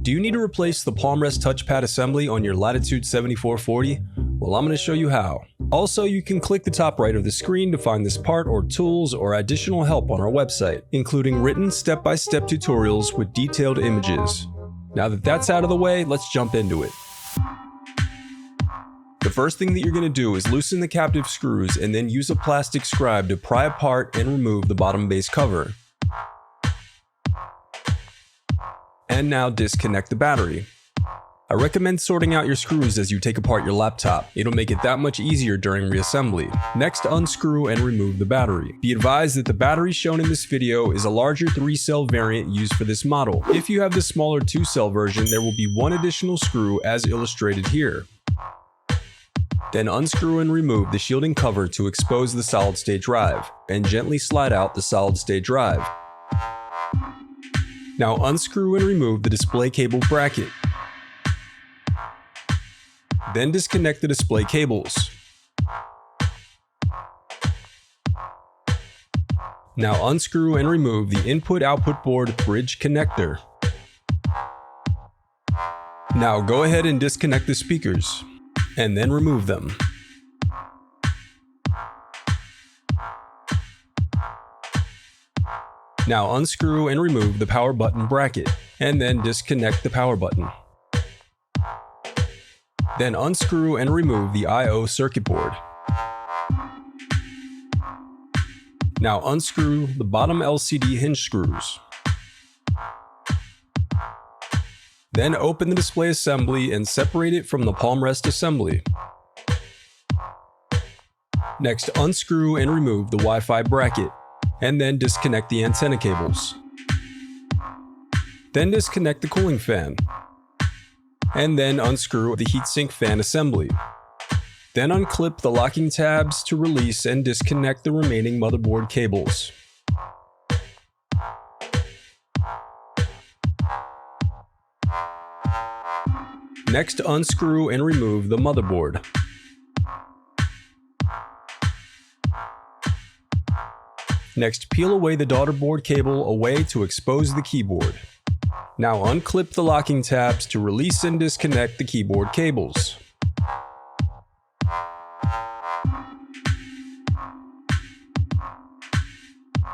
Do you need to replace the Palmrest Touchpad assembly on your Latitude 7440? Well, I'm going to show you how. Also, you can click the top right of the screen to find this part or tools or additional help on our website, including written step-by-step tutorials with detailed images. Now that that's out of the way, let's jump into it. The first thing that you're going to do is loosen the captive screws and then use a plastic scribe to pry apart and remove the bottom base cover. And now disconnect the battery. I recommend sorting out your screws as you take apart your laptop. It'll make it that much easier during reassembly. Next, unscrew and remove the battery. Be advised that the battery shown in this video is a larger 3-cell variant used for this model. If you have the smaller 2-cell version, there will be one additional screw as illustrated here. Then unscrew and remove the shielding cover to expose the solid-state drive, and gently slide out the solid-state drive. Now unscrew and remove the display cable bracket. Then disconnect the display cables. Now unscrew and remove the input-output board bridge connector. Now go ahead and disconnect the speakers, and then remove them. Now unscrew and remove the power button bracket, and then disconnect the power button. Then unscrew and remove the I/O circuit board. Now unscrew the bottom LCD hinge screws. Then open the display assembly and separate it from the Palmrest assembly. Next, unscrew and remove the Wi-Fi bracket, and then disconnect the antenna cables. Then disconnect the cooling fan, and then unscrew the heatsink fan assembly. Then unclip the locking tabs to release and disconnect the remaining motherboard cables. Next, unscrew and remove the motherboard. Next, peel away the daughter board cable away to expose the keyboard. Now unclip the locking tabs to release and disconnect the keyboard cables.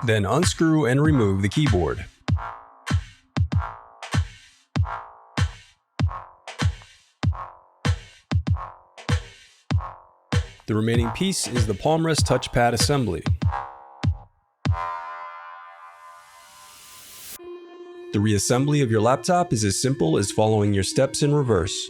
Then unscrew and remove the keyboard. The remaining piece is the Palmrest Touchpad assembly. The reassembly of your laptop is as simple as following your steps in reverse.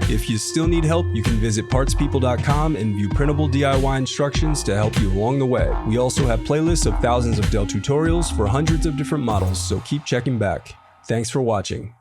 If you still need help, you can visit partspeople.com and view printable DIY instructions to help you along the way. We also have playlists of thousands of Dell tutorials for hundreds of different models, so keep checking back. Thanks for watching.